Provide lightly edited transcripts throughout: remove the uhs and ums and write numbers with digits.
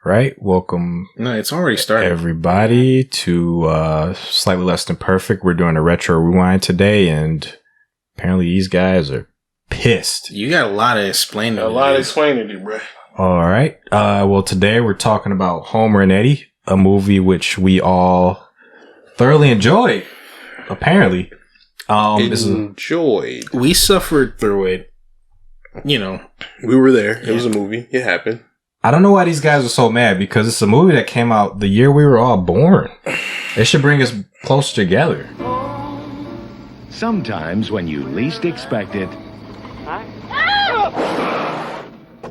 right? Welcome. No, it's already started. Everybody to Slightly Less Than Perfect. We're doing a retro rewind today, and apparently these guys are pissed. You got a lot of explaining to do. Bro. All right. Well, today we're talking about Homer and Eddie, a movie which we all thoroughly enjoyed, apparently. Enjoyed. We suffered through it. You know, we were there. It was a movie. It happened. I don't know why these guys are so mad, because it's a movie that came out the year we were all born. It should bring us closer together. Sometimes when you least expect it,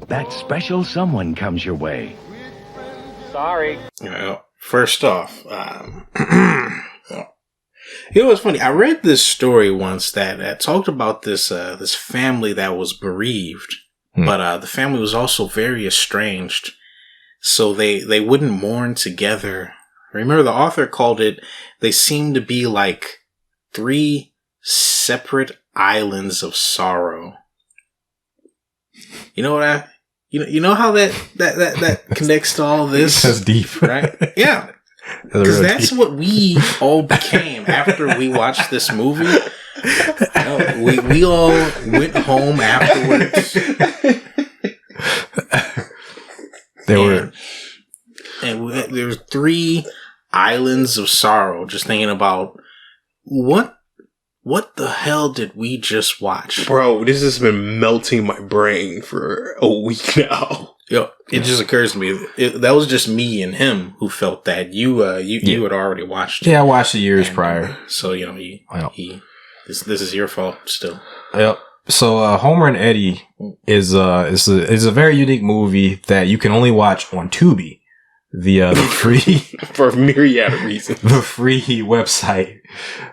that special someone comes your way. Sorry. You know, first off, you know what's funny? I read this story once that talked about this this family that was bereaved, but the family was also very estranged, so they wouldn't mourn together. I remember the author called it, they seemed to be like 3 separate islands of sorrow. You know what you know how that connects to all this? That's deep, right? Yeah. Because that's what we all became after we watched this movie. You know, we all went home afterwards. There were 3 islands of sorrow. Just thinking about what the hell did we just watch, bro? This has been melting my brain for a week now. Yo, it just occurs to me that was just me and him who felt that. You had already watched it. Yeah, I watched it years prior. So you know this is your fault still. Yep. So Homer and Eddie is a very unique movie that you can only watch on Tubi, the free for a myriad of reasons. The free website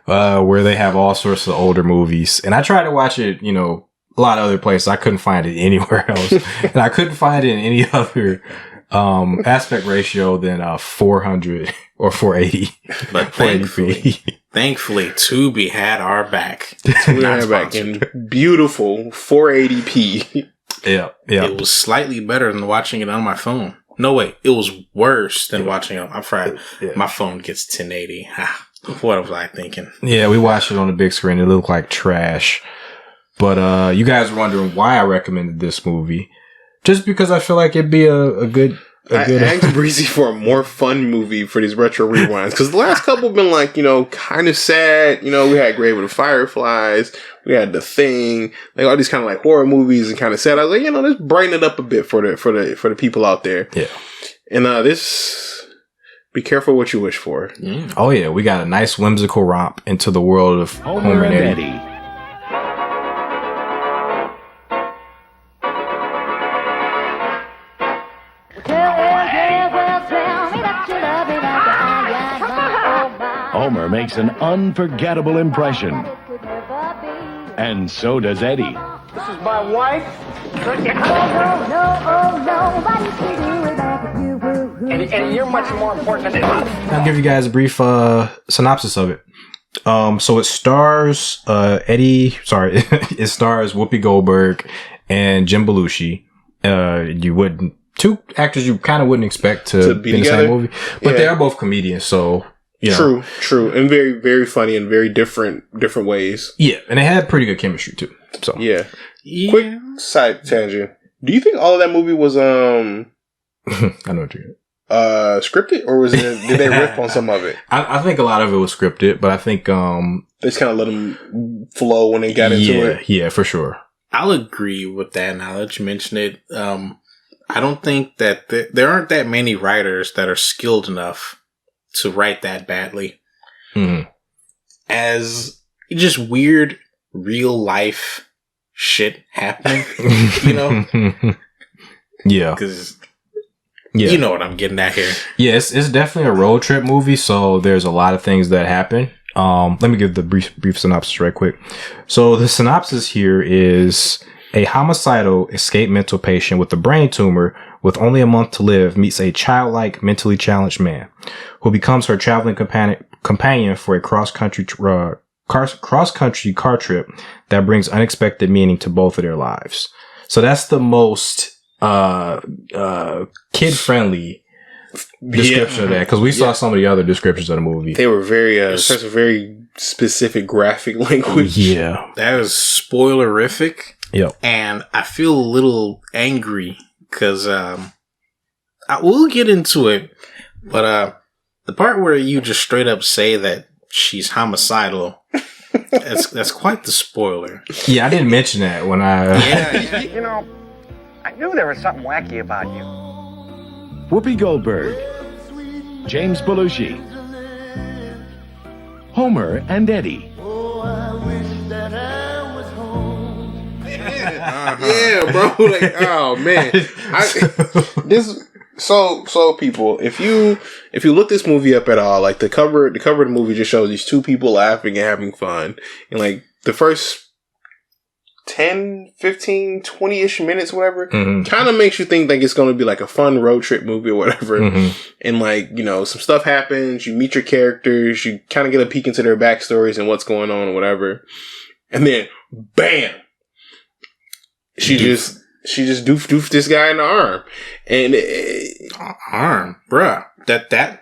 where they have all sorts of older movies, and I tried to watch it, you know, a lot of other places. I couldn't find it anywhere else. And I couldn't find it in any other aspect ratio than 400 or 480. But thankfully, Tubi had our back. Tubi had our back in beautiful 480p. Yeah. It was slightly better than watching it on my phone. No, wait. It was worse than watching it on my phone. My phone gets 1080. What was I thinking? Yeah, we watched it on the big screen. It looked like trash. But you guys are wondering why I recommended this movie. Just because I feel like it'd be a good... I asked Breezy for a more fun movie for these retro rewinds. Because the last couple have been like, you know, kind of sad. You know, we had Grave of the Fireflies. We had The Thing. Like all these kind of like horror movies and kind of sad. I was like, you know, let's brighten it up a bit for the people out there. Yeah. And this... Be careful what you wish for. Oh yeah, we got a nice whimsical romp into the world of Homer and Eddie. Homer makes an unforgettable impression. And so does Eddie. This is my wife. And you're much more important than I'll give you guys a brief synopsis of it. So it stars it stars Whoopi Goldberg and Jim Belushi. Two actors you kind of wouldn't expect to be in the same movie, but they are both comedians, so you know. True, and very, very funny in very different ways. Yeah, and they had pretty good chemistry too. So yeah. Quick side tangent: do you think all of that movie was I know what you're scripted, or was it? Did they riff on some of it? I think a lot of it was scripted, but I think they just kind of let them flow when they got into it. Yeah, for sure. I'll agree with that. Now that you mention it, I don't think that there aren't that many writers that are skilled enough to write that badly. Mm-hmm. As just weird real life shit happening, you know? Yeah. Because you know what I'm getting at here. Yeah, it's definitely a road trip movie, so there's a lot of things that happen. Let me give the brief synopsis right quick. So the synopsis here is: a homicidal escaped mental patient with a brain tumor with only a month to live meets a childlike, mentally challenged man who becomes her traveling companion for a cross-country car trip that brings unexpected meaning to both of their lives. So that's the most kid-friendly description of that, because we saw some of the other descriptions of the movie. They were very, such a very specific graphic language. Yeah. That was spoilerific. Yep. And I feel a little angry because I will get into it, but the part where you just straight up say that she's homicidal, that's quite the spoiler. Yeah, I didn't mention that when I... Yeah. You know, I knew there was something wacky about you. Whoopi Goldberg, James Belushi, Homer and Eddie. Yeah, bro. Like, oh man, So people, if you look this movie up at all, like the cover of the movie just shows these two people laughing and having fun, and like the first 10, 15, 20-ish minutes, whatever, kind of makes you think like it's going to be like a fun road trip movie or whatever. And like, you know, some stuff happens, you meet your characters, you kind of get a peek into their backstories and what's going on or whatever. And then, bam! She just doofed this guy in the arm. And Arm, bruh. That shit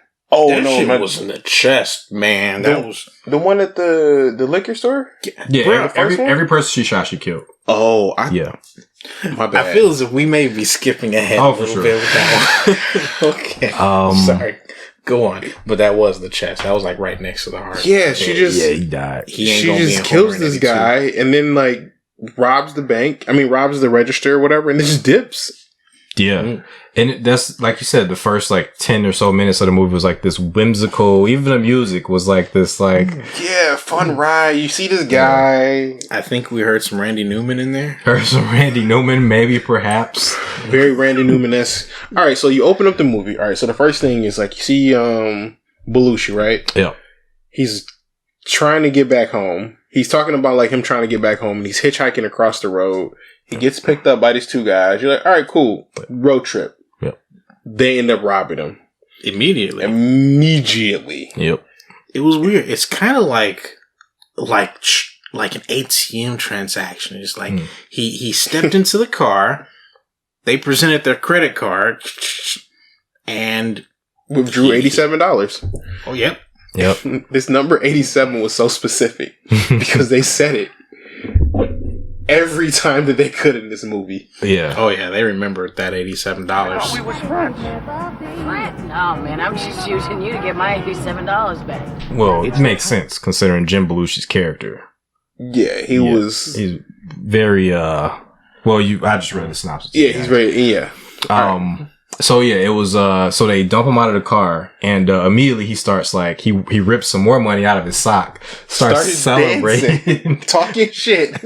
was in the chest, man. That was the one at the liquor store? Yeah, Bruh, every person she shot, she killed. Oh, Yeah. my bad. I feel as if we may be skipping ahead a for little sure. bit with that one. Okay. Sorry. Go on. But that was the chest. That was like right next to the heart. Yeah, she just he died. He ain't she gonna be just in kills Homer this and Eddie guy and then like robs the register or whatever, and then just dips. Yeah. And that's, like you said, the first like 10 or so minutes of the movie was like this whimsical, even the music was like this, like... Yeah, fun ride. You see this guy. I think we heard some Randy Newman in there. Or some Randy Newman, maybe, perhaps. Very Randy Newman-esque. All right, so you open up the movie. All right, so the first thing is like you see Belushi, right? Yeah. He's trying to get back home. He's talking about like him trying to get back home, and he's hitchhiking across the road. He gets picked up by these two guys. You're like, all right, cool. Road trip. Yep. They end up robbing him. Immediately. Yep. It was weird. It's kind of like an ATM transaction. It's like he stepped into the car, they presented their credit card, and withdrew $87. Oh, yep. Yep. This number 87 was so specific because they said it every time that they could in this movie. Yeah. Oh, yeah. They remembered that $87. We was friends. No, man, I'm just using you to get my $87 back. Well, it makes sense considering Jim Belushi's character. Yeah, he's very, I just read the synopsis. Yeah, he's very, yeah. So yeah, it was, so they dump him out of the car and, immediately he starts like, he rips some more money out of his sock, started celebrating, talking shit.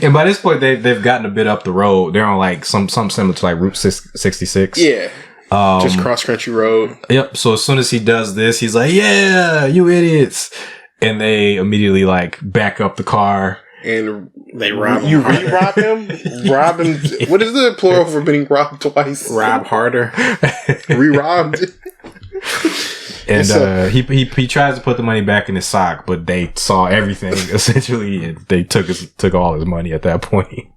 And by this point, they've gotten a bit up the road. They're on like something similar to like Route 66. Yeah. Just cross country road. Yep. So as soon as he does this, he's like, yeah, you idiots. And they immediately like back up the car. And they rob him. You re-rob him? Rob him. What is the plural for being robbed twice? Rob harder. Re-robbed. And he tries to put the money back in his sock, but they saw everything essentially, and they took all his money at that point.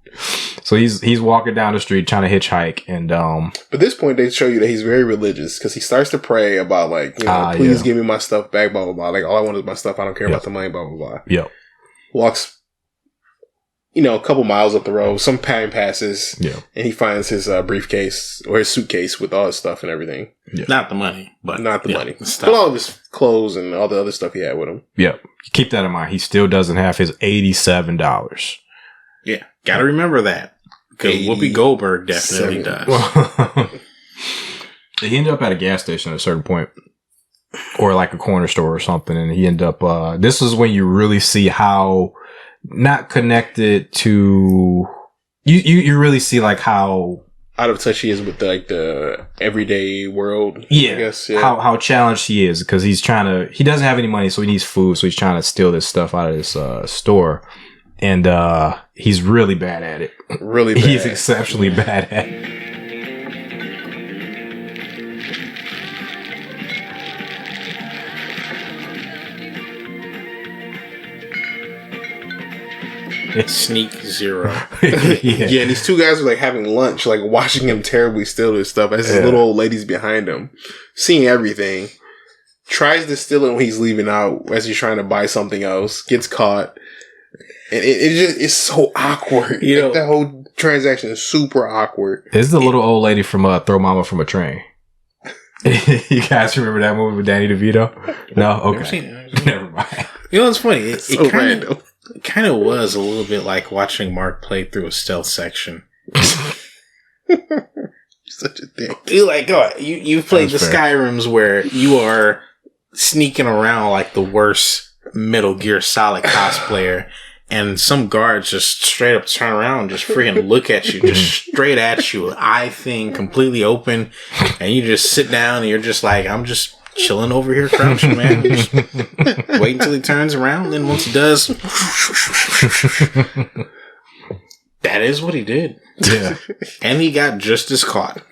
So he's walking down the street trying to hitchhike, and But at this point they show you that he's very religious because he starts to pray about like, please give me my stuff back, blah blah blah. Like all I want is my stuff. I don't care about the money, blah blah blah. Yep. Walks, a couple miles up the road. Some time passes. Yeah. And he finds his briefcase or his suitcase with all his stuff and everything. Yeah. Not the money, but not the money. But all of his clothes and all the other stuff he had with him. Yep. Keep that in mind. He still doesn't have his $87. Yeah. Gotta remember that. Because Whoopi Goldberg definitely does. He ended up at a gas station at a certain point, or like a corner store or something, and he ended up, this is when you really see how not connected to, you really see like how out of touch he is with the everyday world. Yeah. I guess. Yeah. How challenged he is, because he doesn't have any money, so he needs food, so he's trying to steal this stuff out of this store. And he's really bad at it. Really bad. He's exceptionally bad at it. Sneak zero. Yeah, and these two guys are like having lunch, like watching him terribly steal this stuff as his little old lady's behind him, seeing everything. Tries to steal it when he's leaving out as he's trying to buy something else. Gets caught. And it just is so awkward. You know, that whole transaction is super awkward. It's the little old lady from Throw Mama from a Train. You guys remember that movie with Danny DeVito? No? Okay. Never mind. You know, it's funny. It so random. It kind of was a little bit like watching Mark play through a stealth section. Such a dick. You like, you've played the Skyrims where you are sneaking around like the worst Metal Gear Solid cosplayer, and some guards just straight up turn around and just freaking look at you, just straight at you, eye thing completely open, and you just sit down and you're just like, I'm just chilling over here crouching, man. Just wait until he turns around, and then once he does, that is what he did. Yeah. And he got just as caught.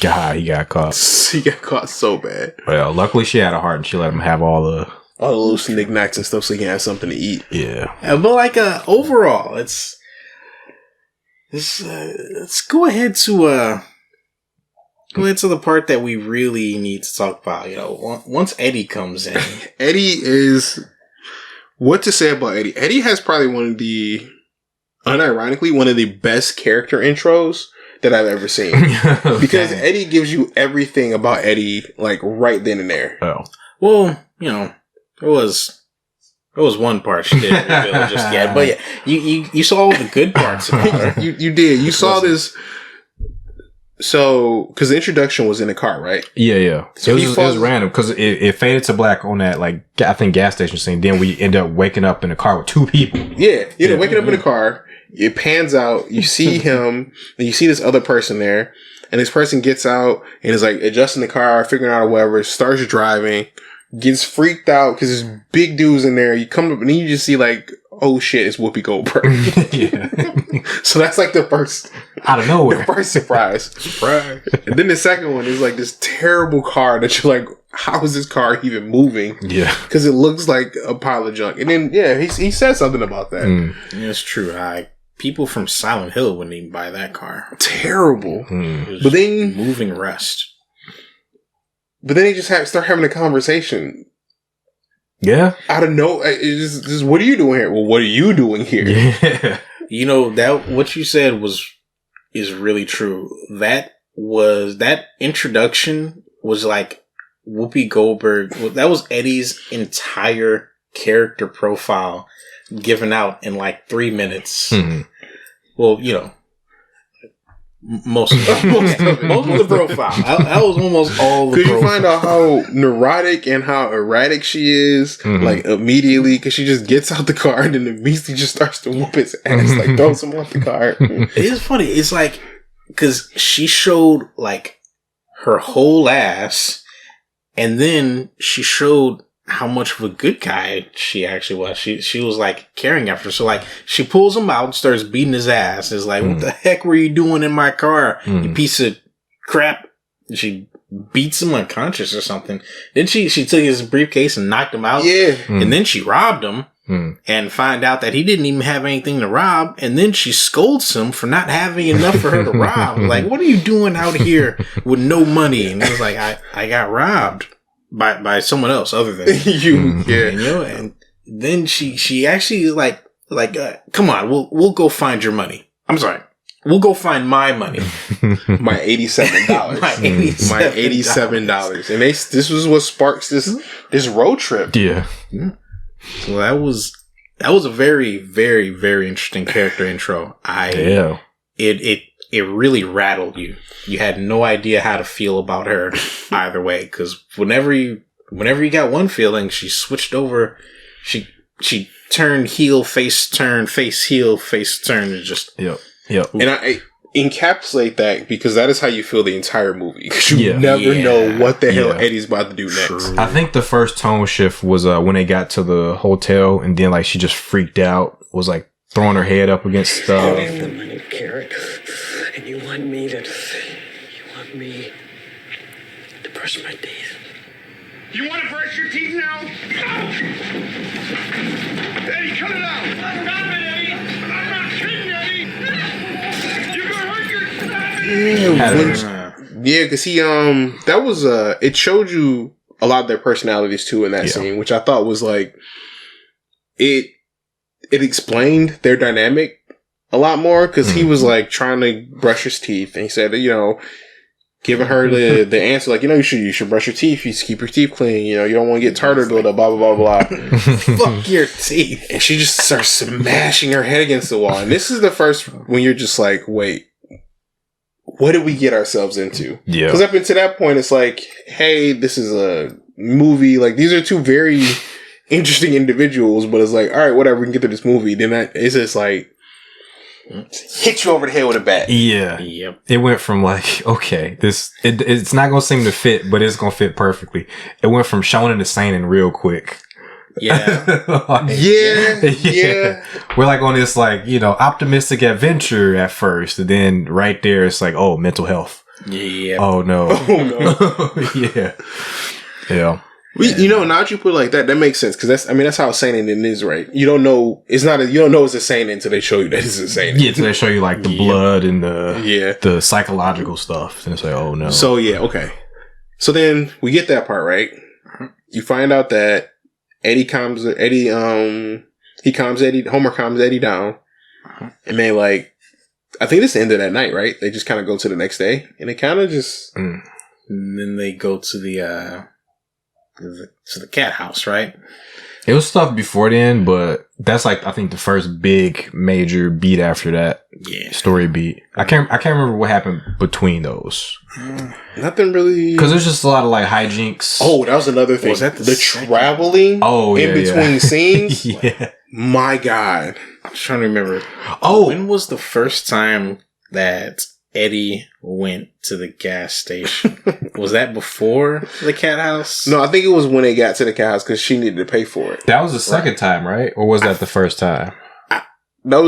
God, he got caught. He got caught so bad. Well, luckily she had a heart and she let him have all the loose knickknacks and stuff so he can have something to eat. Yeah. But like overall, let's go ahead to the part that we really need to talk about. You know, once Eddie comes in. Eddie is what to say about Eddie. Eddie has probably unironically one of the best character intros that I've ever seen. Because Eddie gives you everything about Eddie, like, right then and there. Oh. Well, you know, there was one part she didn't reveal just yet. But yeah, you saw all the good parts about her. You did. You saw this. So, because the introduction was in the car, right? Yeah. So it was random because it faded to black on that, like, I think gas station scene. Then we end up waking up in the car with two people. Yeah. Waking up in the car. It pans out. You see him, and you see this other person there, and this person gets out and is like adjusting the car, figuring out whatever, starts driving, gets freaked out because there's big dudes in there. You come up and then you just see like, oh shit, it's Whoopi Goldberg. Yeah. So that's like the first out of nowhere. The first surprise. And then the second one is like this terrible car that you're like, how is this car even moving? Yeah. Because it looks like a pile of junk. And then he said something about that. Yeah, it's true. People from Silent Hill wouldn't even buy that car. Terrible. But then moving rust. But then he just start having a conversation. Yeah. Out of it's just what are you doing here? Well, what are you doing here? Yeah. You know, that what you said is really true. That introduction was like Whoopi Goldberg. That was Eddie's entire character profile given out in like 3 minutes. Mm-hmm. Well, you know, most of the profile. That was almost all the profile. Could you find out how neurotic and how erratic she is, like, immediately? Because she just gets out the car and then immediately just starts to whoop his ass, like, throws him off the car. It is funny. It's like, because she showed, like, her whole ass, and then she showed how much of a good guy she actually was. She was like caring after. So like she pulls him out, starts beating his ass. Is like, what the heck were you doing in my car, you piece of crap? And she beats him unconscious or something. Then she took his briefcase and knocked him out. Yeah. And then she robbed him and find out that he didn't even have anything to rob. And then she scolds him for not having enough for her to rob. Like, what are you doing out here with no money? And he was like, I got robbed. By someone else other than you, yeah. And, you know, and then she actually is like, come on, we'll go find your money. I'm sorry, we'll go find my money, my $87, my $87, and this was what sparks this road trip. Yeah. So that was a very, very, very interesting character intro. It really rattled you. You had no idea how to feel about her either way. Because whenever you got one feeling, she switched over. She turned heel, face turn, face heel, face turn, and just yep. And I encapsulate that because that is how you feel the entire movie. Because you never know what the hell Eddie's about to do next. I think the first tone shift was when they got to the hotel, and then like she just freaked out. Was like throwing her head up against stuff. The money, Carrot. And you want me to brush my teeth. You want to brush your teeth now? No! Eddie, cut it out! Stop it, Eddie! because he that was it showed you a lot of their personalities too in that scene, which I thought was like it explained their dynamic a lot more, because he was like trying to brush his teeth, and he said, giving her the answer, like, you should brush your teeth, you keep your teeth clean, you don't want to get tartar buildup, blah blah blah blah. Fuck your teeth. And she just starts smashing her head against the wall. And this is the first when you're just like, wait, what did we get ourselves into? Yeah. Because up until that point, it's like, hey, this is a movie. Like, these are two very interesting individuals, but it's like, all right, whatever, we can get to this movie. Then it's just like, hit you over the head with a bat. Yeah. Yep. It went from like, okay, it's not going to seem to fit, but it's going to fit perfectly. It went from shonen to seinen real quick. Yeah. Yeah. We're like on this like, optimistic adventure at first. And then right there, it's like, oh, mental health. Yeah. Oh no. Yeah. Yeah. Now that you put it like that, that makes sense, because that's how seinen is, right? You don't know it's a seinen until they show you that it's a seinen. Yeah, until they show you like the blood and the psychological stuff, and it's like, oh no. So okay. So then we get that part, right? You find out that Homer calms Eddie down, and they like, I think this ended that night, right? They just kind of go to the next day, and they kind of just, and then they go to the cat house, right? It was stuff before then, but that's like, I think the first big major beat after that. Yeah. Story beat. I can't remember what happened between those. Nothing really. Because there's just a lot of like hijinks. Oh, that was another thing. Was that the traveling? Oh, in between scenes. Yeah. My God. I'm trying to remember. Oh, when was the first time that Eddie went to the gas station? Was that before the cat house? No, I think it was when they got to the cat house, because she needed to pay for it. That was the second time, right? Or was that the first time? I think that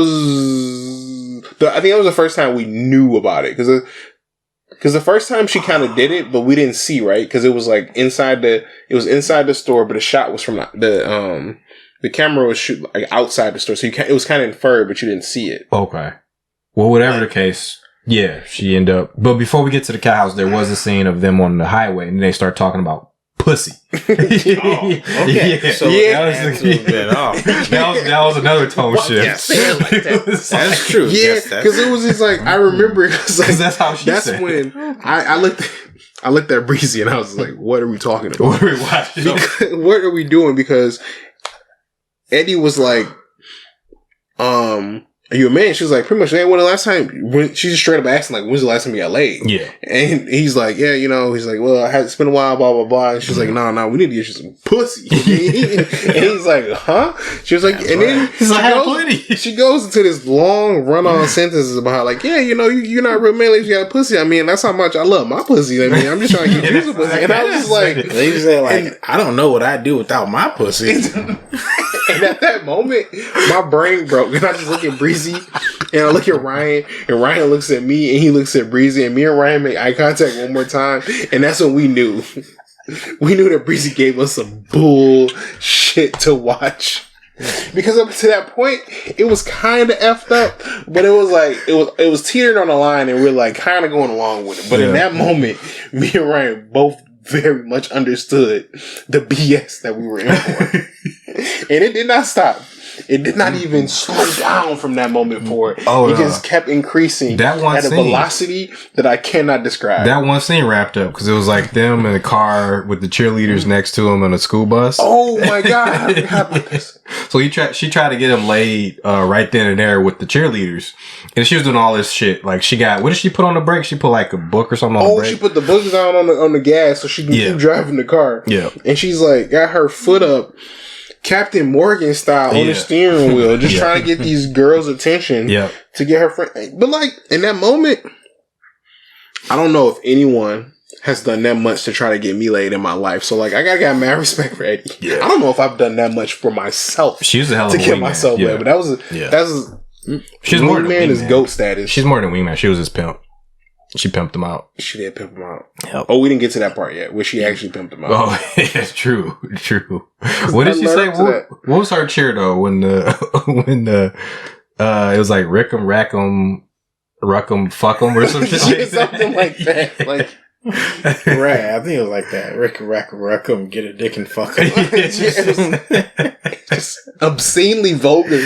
was the first time we knew about it, because the first time she kind of did it, but we didn't see, right? Because it was like inside the store, but the shot was from the camera was like outside the store, so it was kind of inferred, but you didn't see it. Okay. Well, whatever the case. Yeah, she ended up. But before we get to the cat house, there was a scene of them on the highway, and they start talking about pussy. Okay. Yeah. So that was another tone shift. That's true. Yeah, because it was just like, I remember, because that's how she said. That's when I looked at Breezy, and I was like, what are we talking about? What are we watching? What are we doing? Because Eddie was like, are you a man? She was like, pretty much, when the last time, she just straight up asking, like, when's the last time you got laid? Yeah. And he's like, yeah, he's like, well, it's been a while, blah, blah, blah. And she's like, no, we need to get you some pussy. And he's like, huh? She was like, and then she goes into this long run-on sentences about how, like, yeah, you're not real manly if you got pussy. I mean, that's how much I love my pussy. I mean, I'm just trying to get you some pussy. And I was just like, they said, like, I don't know what I'd do without my pussy. And at that moment, my brain broke, and I just look at Breezy, and I look at Ryan, and Ryan looks at me, and he looks at Breezy, and me and Ryan make eye contact one more time, and that's when we knew. We knew that Breezy gave us some bullshit to watch. Because up to that point, it was kind of effed up, but it was like, it was teetering on the line, and we're like kind of going along with it. But in that moment, me and Ryan both very much understood the BS that we were in for. And it did not stop. It did not even slow down from that moment forward. It just kept increasing at a velocity that I cannot describe. That one scene wrapped up because it was like them in the car with the cheerleaders next to him on a school bus. Oh my God. I forgot about this. So she tried to get him laid right then and there with the cheerleaders. And she was doing all this shit. Like what did she put on the brake? She put like a book or something on the brake. She put the book down on the gas so she can keep driving the car. Yeah. And she's like, got her foot up Captain Morgan style on the steering wheel, just trying to get these girls' attention to get her friend. But like in that moment, I don't know if anyone has done that much to try to get me laid in my life. So like I got mad respect for Eddie. Yeah. I don't know if I've done that much for myself. She's a hell of to a get wingman. myself laid, but she's more than wingman is GOAT status. She's more than wingman. She was his pimp. She pimped him out. She did pimp him out. Yep. Oh, we didn't get to that part yet, where she actually pimped him out. Oh, it's true. What did she say? What was her cheer though? When it was like Rickum Rackum Ruckum Fuckum or something. Something like that. Like, Right, I think it was like that. Ruckum, get a dick and fuck him. just obscenely vulgar.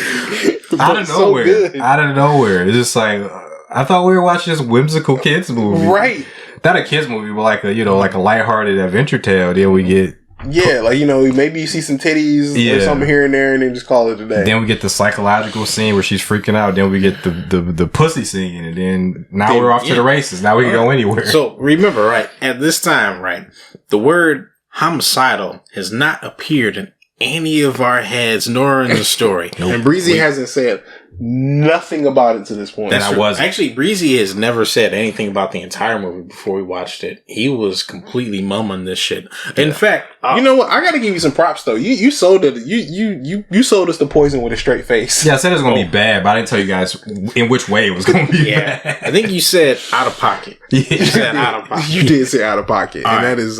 Out of nowhere. Out of nowhere. It's just like, I thought we were watching this whimsical kids movie. Right. Not a kids movie, but like a, like a lighthearted adventure tale. Then we get... Yeah, like, maybe you see some titties or something here and there and then just call it a day. Then we get the psychological scene where she's freaking out. Then we get the pussy scene. And then we're off to the races. Now we can go anywhere. So remember, right, at this time, right, the word homicidal has not appeared in any of our heads nor in the story. And Breezy hasn't said nothing about it to this point. That's true. Actually, Breezy has never said anything about the entire movie before we watched it. He was completely mumbling this shit. In fact, you know what? I got to give you some props though. You sold it. You sold us the poison with a straight face. Yeah, I said it was going to be bad, but I didn't tell you guys in which way it was going to be bad. I think you said out of pocket. Yeah. You said out of pocket. You did say out of pocket, All and right. that is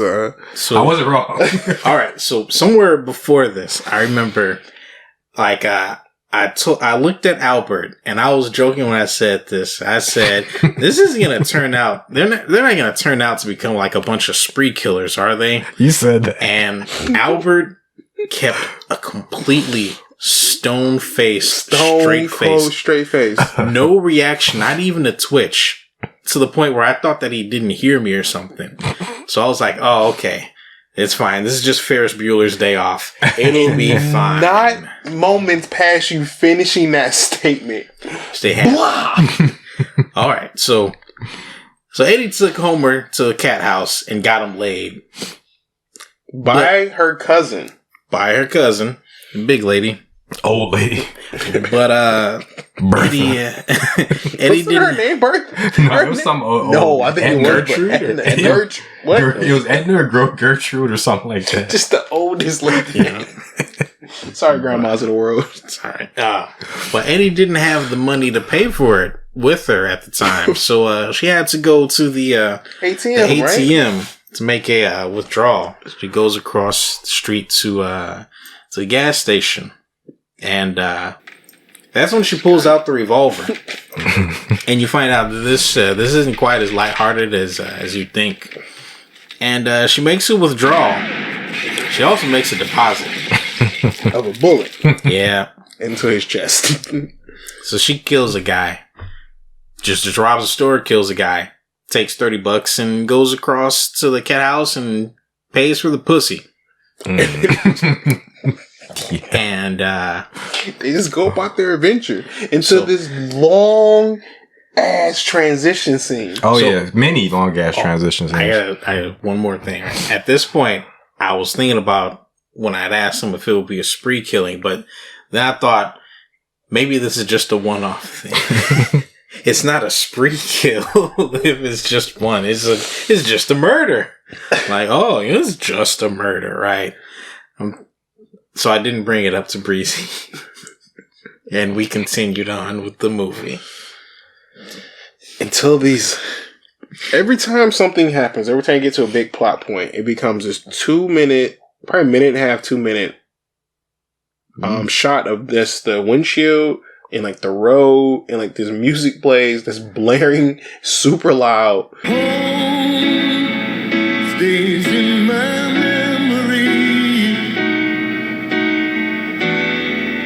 So I wasn't wrong. all right. So somewhere before this, I remember, like, I looked at Albert and I was joking when I said this. I said, "This isn't going to turn out. They're not going to turn out to become like a bunch of spree killers, are they?" You said that. And Albert kept a completely straight face, no reaction, not even a twitch, to the point where I thought that he didn't hear me or something. So I was like, "Oh, okay." It's fine. This is just Ferris Bueller's Day Off. It'll be fine. Not moments past you finishing that statement. Stay happy. All right. So Eddie took Homer to the cat house and got him laid. By her cousin. By her cousin. Big lady. Old lady. But, Eddie Wasn't her name Bertha? No, it was some old, No, I think Edna. it was Gertrude. What? It was Edna or Gertrude or something like that. Just the oldest lady. Yeah. Sorry, grandmas of the world. Sorry. But Eddie didn't have the money to pay for it with her at the time. So she had to go to the ATM right? to make a withdrawal. She goes across the street to the gas station. And that's when she pulls out the revolver. And you find out that this isn't quite as lighthearted as you think. And she makes a withdrawal. She also makes a deposit of a bullet. Yeah. Into his chest. So she kills a guy. Just robs a store, kills a guy. Takes $30 and goes across to the cat house and pays for the pussy. Yeah. And they just go about their adventure into this long ass transition scene. Oh, yeah, many long ass transitions. I have one more thing. At this point, I was thinking about when I'd asked him if it would be a spree killing, but then I thought maybe this is just a one-off thing. It's not a spree kill if it's just one. It's just a murder. Like, oh, it's just a murder, right? So I didn't bring it up to Breezy. And we continued on with the movie. Until every time something happens, every time you get to a big plot point, it becomes this 2 minute, probably minute and a half, 2 minute shot of the windshield and like the road and like this music plays that's blaring super loud. Stays in my memory.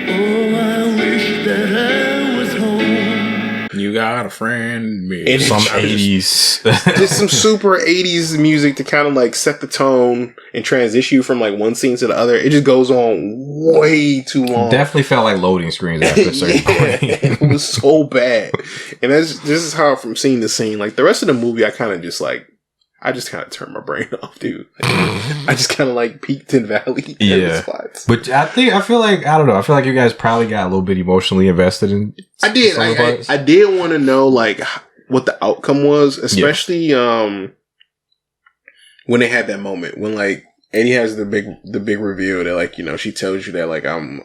Oh, I wish that I was home. You got a friend in me. Some 80s. Just some super 80s music to kind of like set the tone and transition you from like one scene to the other. It just goes on way too long. Definitely felt like loading screens after a certain point. It was so bad. And this is how from scene to scene, like the rest of the movie, I kind of just kind of turned my brain off, dude. I just kind of like peaked in valley. Yeah. But I feel like you guys probably got a little bit emotionally invested in. I did. I did want to know like what the outcome was, especially when they had that moment when like Eddie has the big reveal that like, she tells you that like I'm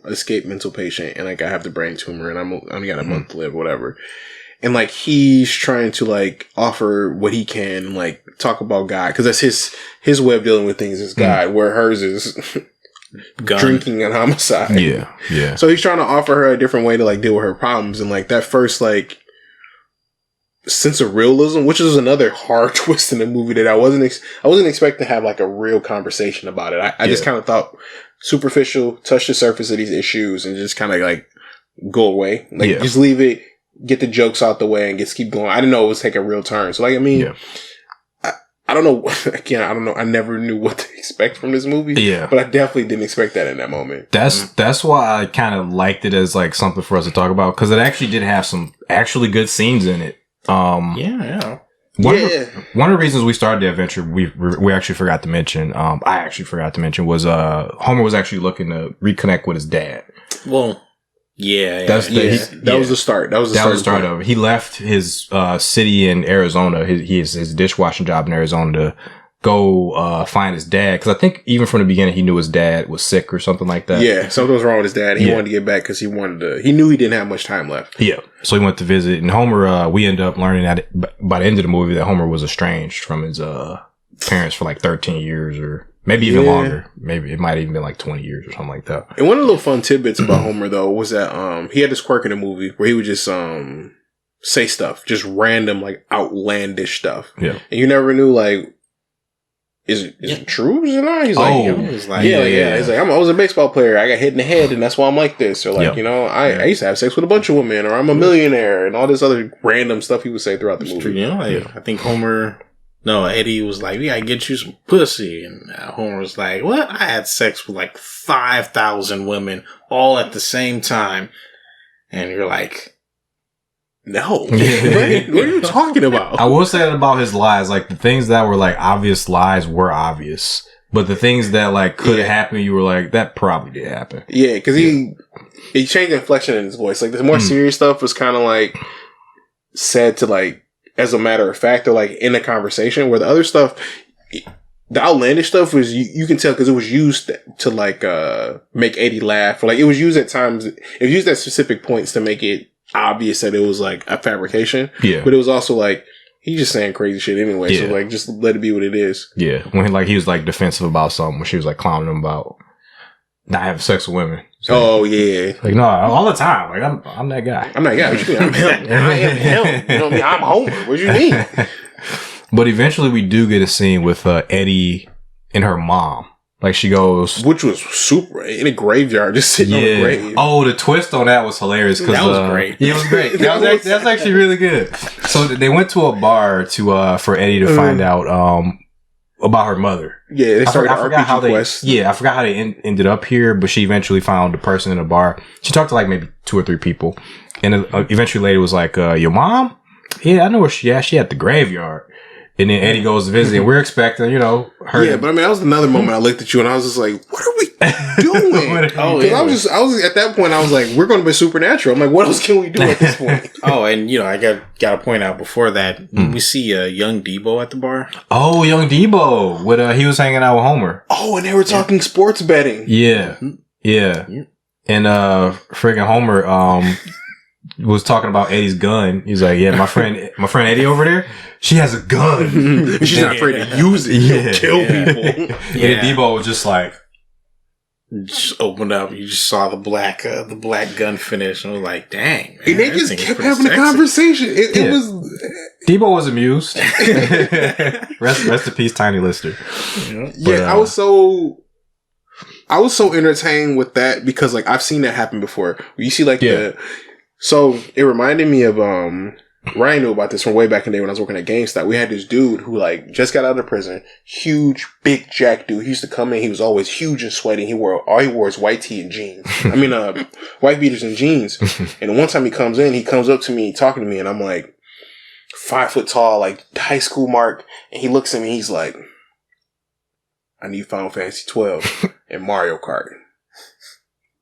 escaped mental patient and like I have the brain tumor and I only got a month to live, whatever. And like he's trying to like offer what he can and like talk about God because that's his way of dealing with things is God, where hers is drinking and homicide. Yeah. So he's trying to offer her a different way to like deal with her problems and like that first like sense of realism, which is another hard twist in the movie that I wasn't expecting to have like a real conversation about it. I just kind of thought superficial, touch the surface of these issues and just kind of like go away. Like just leave it, get the jokes out the way and just keep going. I didn't know it was taking a real turn. So like, I mean, I don't know. Again, I don't know. I never knew what to expect from this movie. Yeah. But I definitely didn't expect that in that moment. That's why I kind of liked it as like something for us to talk about, because it actually did have some actually good scenes in it. One of the reasons we started the adventure, we actually forgot to mention, I actually forgot to mention, was Homer was actually looking to reconnect with his dad. Well, that was the start. That was the start of it. He left his city in Arizona, his dishwashing job in Arizona, to go find his dad, because I think even from the beginning he knew his dad was sick or something like that. Yeah, something was wrong with his dad. He wanted to get back because he knew he didn't have much time left. Yeah, so he went to visit, and Homer, we end up learning that by the end of the movie that Homer was estranged from his parents for like 13 years or maybe even longer. Maybe it might even been like 20 years or something like that. And one of the little fun tidbits about Homer though was that he had this quirk in the movie where he would just say stuff, just random like outlandish stuff. Yeah, and you never knew like, is it true? Is it not? He's like, He's like, I was a baseball player. I got hit in the head, and that's why I'm like this. Or like, I used to have sex with a bunch of women, or I'm a millionaire, and all this other random stuff he would say throughout the movie. I think Eddie was like, "Yeah, I get you some pussy," and Homer was like, "What? I had sex with like 5,000 women all at the same time," and you're like, no. What are you talking about? I will say that about his lies. Like, the things that were like obvious lies were obvious, but the things that like could have happened, you were like, that probably did happen. Yeah, because he changed the inflection in his voice. Like, the more serious stuff was kind of like said to like as a matter of fact or like in a conversation, where the other stuff, the outlandish stuff was you can tell because it was used to like make Eddie laugh, or like it was used at times. It was used at specific points to make it obvious that it was like a fabrication. Yeah. But it was also like, he's just saying crazy shit anyway. Yeah. So like, just let it be what it is. Yeah. When he was like defensive about something, when she was like clowning him about not having sex with women. So, yeah. Like, no, all the time. Like, I'm that guy. I'm that guy. What you mean? I'm him. I am him. You know what I mean? I'm Homer. What do you mean? But eventually we do get a scene with Eddie and her mom. Like, she goes... Which was super... In a graveyard, just sitting on a grave. Oh, the twist on that was hilarious. That was great. Yeah, it was great. That's actually really good. So they went to a bar for Eddie to find out about her mother. Yeah, they started RPG quest. Yeah, I forgot how they ended up here, but she eventually found the person in the bar. She talked to like maybe 2 or 3 people. And eventually later was like, your mom? Yeah, I know where she at the graveyard. And then Eddie goes to visit, and we're expecting, her. Yeah, but I mean, that was another moment I looked at you, and I was just like, "What are we doing?" I was at that point, I was like, "We're going to be supernatural." I'm like, "What else can we do at this point?" And I got to point out before that, we see young Debo at the bar. Oh, young Debo! He was hanging out with Homer. Oh, and they were talking sports betting. Yeah, yeah, and friggin' Homer was talking about Eddie's gun. He's like, "Yeah, my friend Eddie over there, she has a gun. She's not afraid to use it. She'll kill people." And Debo was just like, just opened up. You just saw the black gun finish, and I was like, "Dang!" Man, and they just kept having a conversation. It was Debo was amused. Rest in peace, Tiny Lister. But, I was so entertained with that because like I've seen that happen before. You see like So it reminded me of Ryan knew about this from way back in the day when I was working at GameStop. We had this dude who like just got out of prison, huge, big jack dude. He used to come in. He was always huge and sweaty. All he wore is white tee and jeans. White beaters and jeans. And one time he comes up to me talking to me, and I'm like 5 foot tall, like high school mark. And he looks at me. He's like, "I need Final Fantasy 12 and Mario Kart.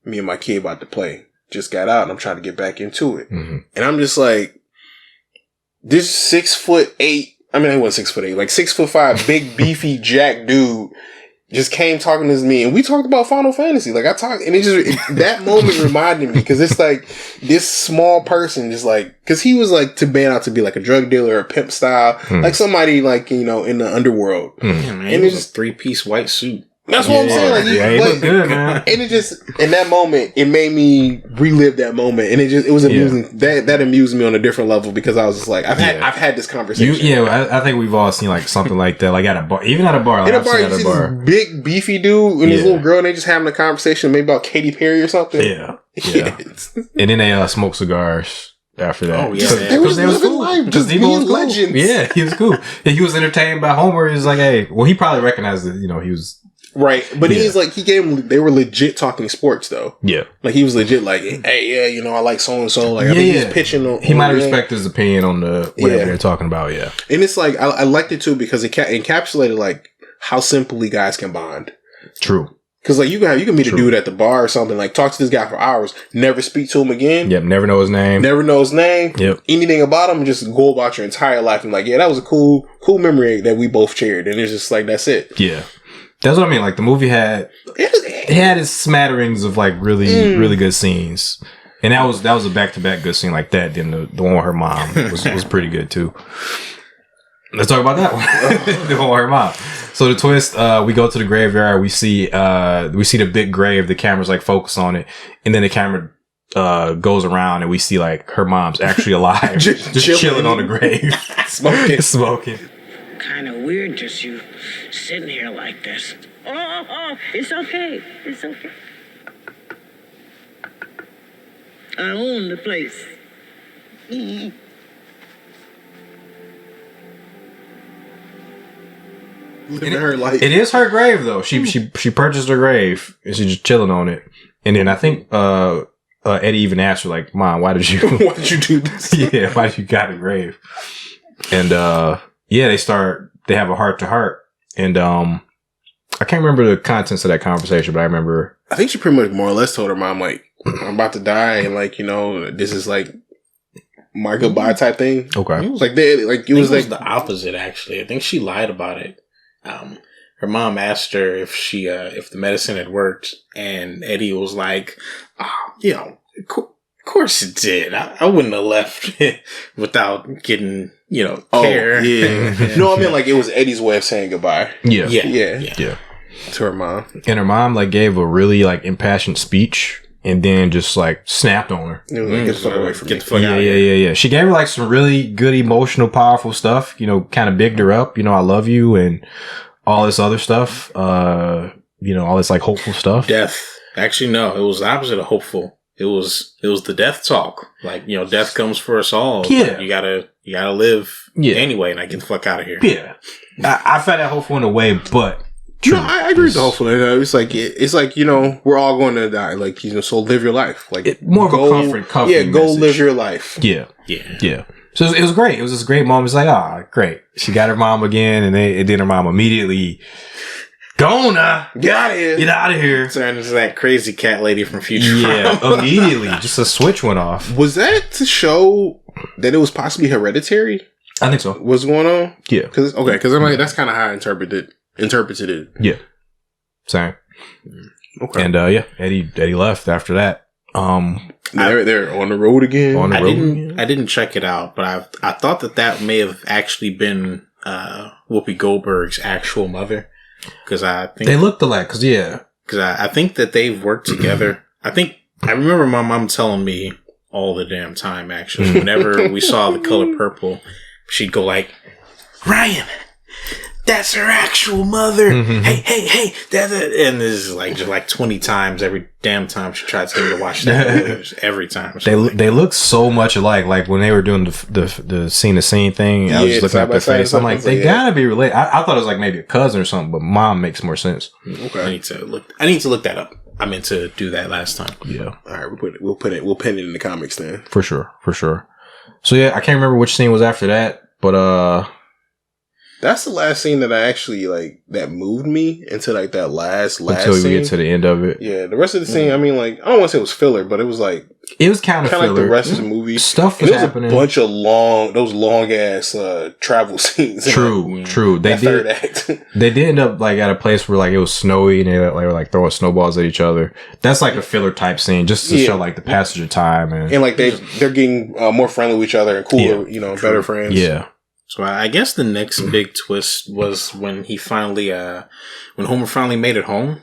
Me and my kid about to play. Just got out and I'm trying to get back into it." Mm-hmm. And I'm just like, this 6'8", he wasn't 6'8", like 6'5", big beefy jack dude just came talking to me, and we talked about Final Fantasy. Like that moment reminded me, because it's like this small person just like, because he was like to ban out to be like a drug dealer or a pimp style, like somebody like in the underworld. Yeah, man, and it was a 3-piece white suit. That's what I'm saying. Like, he looked good, man. And it just in that moment, it made me relive that moment, and it was amusing. That amused me on a different level because I was just like, I've had this conversation. I think we've all seen like something like that, like at a bar, even at a bar. Like, At a bar, you see this big beefy dude and this little girl, and they just having a conversation maybe about Katy Perry or something. Yeah. And then they smoke cigars after that. Oh yeah, they was living life, just being legends. Yeah, he was cool. And he was entertained by Homer. He was like, hey, well, he probably recognized that, he was. Right, but he's like, they were legit talking sports though. Yeah. Like he was legit like, hey, yeah, I like so and so. Like I think he's pitching. He might respect his opinion on the whatever they're talking about. Yeah. And it's like I liked it too because it encapsulated like how simply guys can bond. True. Because like you can meet a dude at the bar or something, like talk to this guy for hours, never speak to him again. Yep. Never know his name. Yep. Anything about him, just go about your entire life and like, yeah, that was a cool memory that we both shared, and it's just like that's it. Yeah. That's what I mean. Like the movie it had its smatterings of like really good scenes, and that was a back-to-back good scene like that. Then the one with her mom was pretty good too. Let's talk about that one. The one with her mom. So the twist, we go to the graveyard. We see the big grave. The camera's like focused on it, and then the camera goes around, and we see like her mom's actually alive, just chilling on the grave, smoking. Kind of weird just you sitting here like this. Oh, it's okay. It's okay. I own the place. Living her life. It is her grave though. She purchased her grave and she's just chilling on it. And then I think Eddie even asked her like, "Mom, why did you do this?" Yeah, why did you got a grave? And they have a heart to heart, and I can't remember the contents of that conversation, but I remember. I think she pretty much more or less told her mom like, "I'm about to die, and like this is like my goodbye type thing." Okay, it was like it was the opposite actually. I think she lied about it. Her mom asked her if the medicine had worked, and Eddie was like, of course it did. I wouldn't have left without getting, care. Oh, yeah. No, I mean, like, it was Eddie's way of saying goodbye. Yeah. To her mom. And her mom, like, gave a really, like, impassioned speech and then just, like, snapped on her. It was like, get the fuck away from me. Get the fuck out of here. Yeah. She gave her, like, some really good, emotional, powerful stuff. Kind of bigged her up. I love you and all this other stuff. All this, like, hopeful stuff. Death. Actually, no. It was the opposite of hopeful. It was the death talk. Like, death comes for us all. Yeah. You gotta live anyway, and I get the fuck out of here. Yeah. I found that hopeful in a way, but true. No, I agree with the hopeful. It's like we're all going to die. Like, so live your life. Like, more of a comfort. Yeah, go message. live your life. Yeah. So it was great. It was this great moment. It's like, great. She got her mom again, and then her mom immediately. Go now. Get out of here. Get out of here. Turned into that crazy cat lady from Futurama. Yeah, immediately. Just a switch went off. Was that to show that it was possibly hereditary? I think so. What's going on? Yeah. Because I'm like, that's kind of how I interpreted it. Yeah. Same. Okay. And Eddie left after that. They're on the road again. I didn't check it out, but I thought that may have actually been Whoopi Goldberg's actual mother. Because I think they looked alike. Because I think that they've worked together. I remember my mom telling me all the damn time. Actually, whenever we saw The Color Purple, she'd go like, "Ryan, that's her actual mother." Mm-hmm. Hey, and this is like just like 20 times every damn time she tried to get me to watch that. Every time they look so much alike. Like when they were doing the scene thing, I was just looking at their face. I'm like, they gotta be related. I thought it was like maybe a cousin or something, but mom makes more sense. Okay, I need to look that up. I meant to do that last time. Yeah. All right, we'll pen it in the comics then. For sure. So yeah, I can't remember which scene was after that, but that's the last scene that I actually like that moved me into like that last until scene. we get to the end of it. Yeah, the rest of the scene, I mean, like I don't want to say it was filler, but it was like it was kind of like the rest of the movie. Stuff was happening. A bunch of long ass travel scenes. True. They did. Third act. They did end up like at a place where like it was snowy and they were like throwing snowballs at each other. That's like a filler type scene, just to show like the passage of time and like they're getting more friendly with each other and cooler, better friends. Yeah. So I guess the next big twist was when he finally, when Homer finally made it home.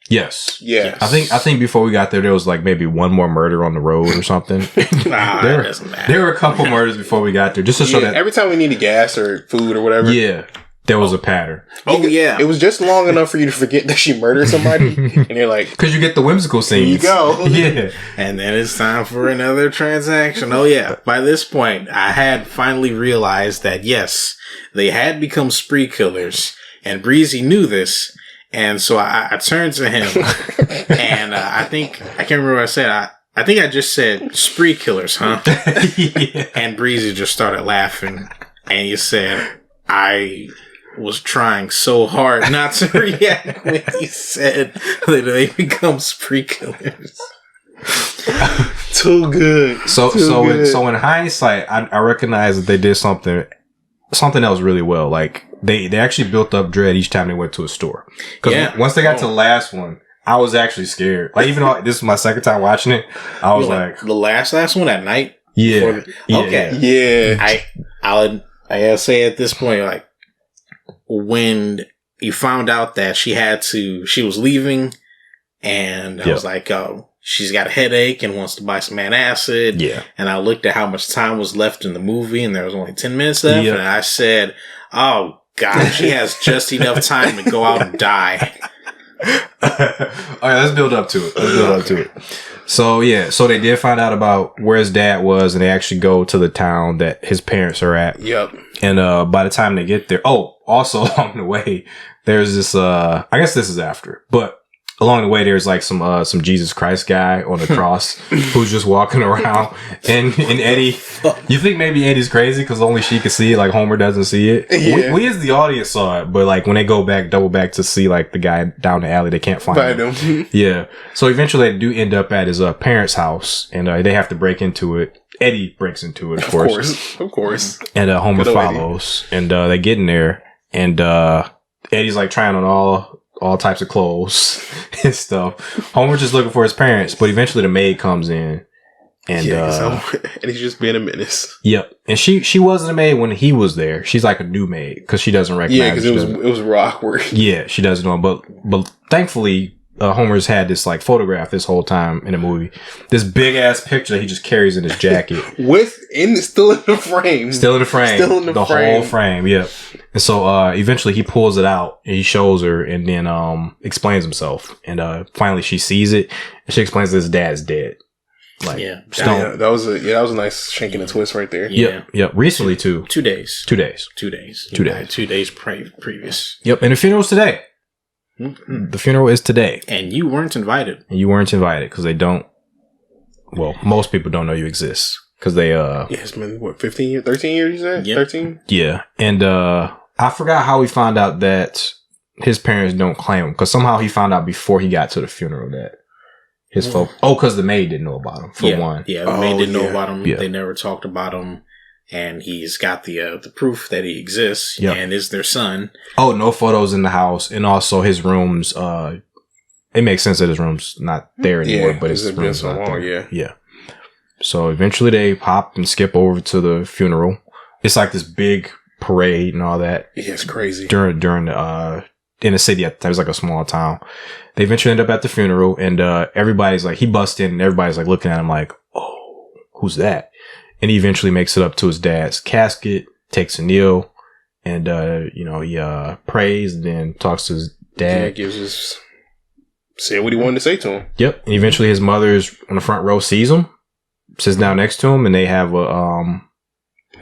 Yes. Yes. I think before we got there was like maybe one more murder on the road or something. That doesn't matter. There were a couple murders before we got there, just to show that every time we needed gas or food or whatever. Yeah. There was a pattern. Oh, yeah. It was just long enough for you to forget that she murdered somebody. And you're like... Because you get the whimsical scenes. You go. Yeah. And then it's time for another transaction. Oh, yeah. By this point, I had finally realized that, yes, they had become spree killers. And Breezy knew this. And so I turned to him. And I can't remember what I said. I think I just said, spree killers, huh? Yeah. And Breezy just started laughing. And you said, I was trying so hard not to react when he said that they become spree killers. Too good. So in hindsight, I recognize that they did something else really well. Like they actually built up dread each time they went to a store. Because once they got to the last one, I was actually scared. Like even though this is my second time watching it, I was like the last one at night. Yeah. Okay. Yeah. I gotta say at this point, like, when you found out that she was leaving, and I was like, oh, she's got a headache and wants to buy some antacid. Yeah. And I looked at how much time was left in the movie, and there was only 10 minutes left, and I said, oh, God, she has just enough time to go out and die. All right, let's build up to it. So they did find out about where his dad was, and they actually go to the town that his parents are at. Yep. And by the time they get there, also along the way, there's this. I guess this is after, but along the way, there's like some Jesus Christ guy on the cross who's just walking around, and Eddie. You think maybe Eddie's crazy because only she can see it, like Homer doesn't see it. Yeah. We as the audience saw it, but like when they double back to see like the guy down the alley, they can't find him. Yeah. So eventually, they do end up at his parents' house, and they have to break into it. Eddie breaks into it, of course. And Homer follows, and they get in there, and Eddie's like trying on all types of clothes and stuff. Homer's just looking for his parents, but eventually the maid comes in, and and he's just being a menace. Yep, and she wasn't a maid when he was there. She's like a new maid because she doesn't recognize. Yeah, because it was real awkward. Yeah, she doesn't know, but thankfully. Homer's had this like photograph this whole time in the movie. This big ass picture that he just carries in his jacket. Still in the frame. The whole frame, yep. And so eventually he pulls it out and he shows her and then explains himself. And finally she sees it and she explains that his dad is dead. Like that was a nice shanking and twist right there. Yep. Recently too. 2 days. 2 days. 2 days. 2 days. 2 days previous. Yep, and the funeral's today. Mm-hmm. The funeral is today. And you weren't invited. Because they don't. Well, most people don't know you exist. Because they. Yeah, it's been, 15 years? 13 years, you said? Yep. 13? Yeah. And I forgot how we found out that his parents don't claim him. Because somehow he found out before he got to the funeral that his folks. Oh, because the maid didn't know about him, for one. Yeah, the maid didn't know about him. Yeah. They never talked about him. And he's got the proof that he exists and is their son. Oh, no photos in the house. And also his rooms, it makes sense that his room's not there anymore, but his room's not there. Yeah. So eventually they pop and skip over to the funeral. It's like this big parade and all that. Yeah, it's crazy. During the, in a city, it was like a small town. They eventually end up at the funeral and everybody's like, he busts in and everybody's like looking at him like, oh, who's that? And he eventually makes it up to his dad's casket, takes a kneel, and, he prays and then talks to his dad. Yeah, say what he wanted to say to him. Yep. And eventually his mother's on the front row, sees him, sits down next to him, and they have a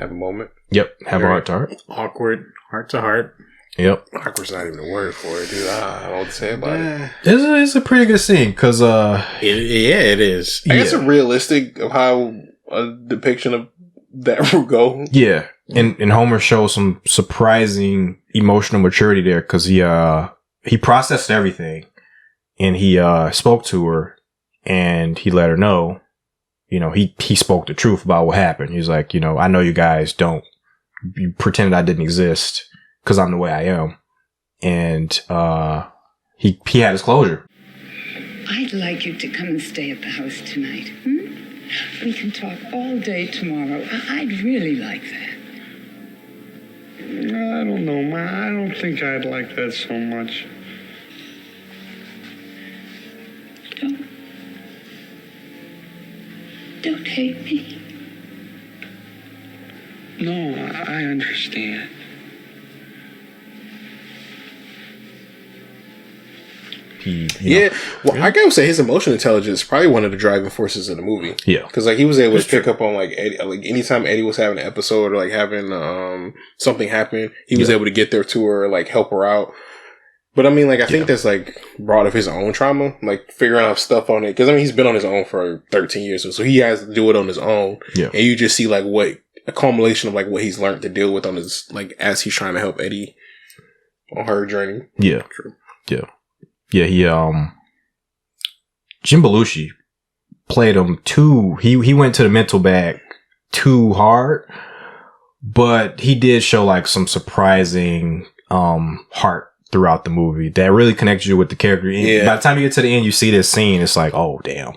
moment. Yep. Have a heart to heart. Awkward, heart to heart. Yep. Awkward's not even a word for it, dude. I don't know what to say about it. It's a pretty good scene, because, it is. I guess it's realistic of how a depiction of that will go. Yeah. And Homer shows some surprising emotional maturity there because he processed everything and he spoke to her and he let her know, he spoke the truth about what happened. He's like, I know you guys you pretended I didn't exist because I'm the way I am. And he had his closure. I'd like you to come and stay at the house tonight. We can talk all day tomorrow. I'd really like that. I don't know, man. I don't think I'd like that so much. Don't hate me. No, I understand. I gotta say his emotional intelligence is probably one of the driving forces in the movie. Yeah, because like he was able to pick up on like Eddie, like anytime Eddie was having an episode or like having something happen, he was able to get there to her, like help her out. But I mean, like I think that's like brought up his own trauma, like figuring out stuff on it. Because I mean, he's been on his own for 13 years, so he has to do it on his own. Yeah, and you just see like what a culmination of like what he's learned to deal with on his like as he's trying to help Eddie on her journey. Yeah, yeah. Yeah, Jim Belushi played him too. He went to the mental bag too hard, but he did show like some surprising heart throughout the movie that really connected you with the character. And by the time you get to the end, you see this scene. It's like, oh damn,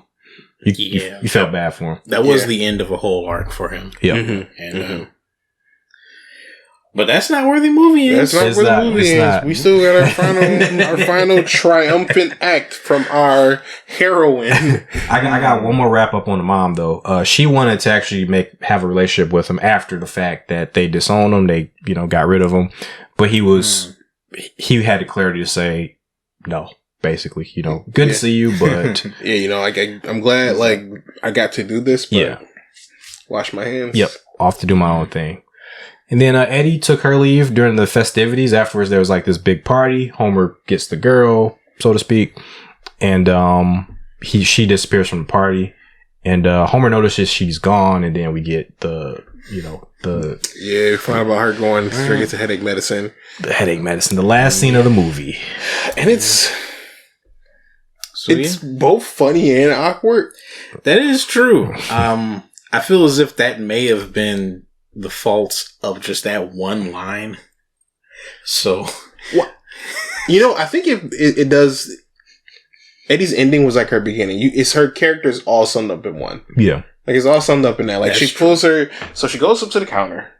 you felt bad for him. That was the end of a whole arc for him. Yeah, and but that's not where the movie is. That's not where the movie is. We still got our final triumphant act from our heroine. I got one more wrap up on the mom though. She wanted to actually have a relationship with him after the fact that they disowned him. They got rid of him, but he had the clarity to say no. Basically, good to see you, but I'm glad like I got to do this. But wash my hands. Yep, off to do my own thing. And then Eddie took her leave during the festivities. Afterwards, there was like this big party. Homer gets the girl, so to speak, and she disappears from the party. And Homer notices she's gone, and then we get we find about her going to get the headache medicine. The headache medicine, the last scene of the movie, and it's both funny and awkward. That is true. I feel as if that may have been the fault of just that one line. So, I think it does. Eddie's ending was like her beginning. It's her character's all summed up in one. Yeah, like it's all summed up in that. Like she pulls her, so she goes up to the counter.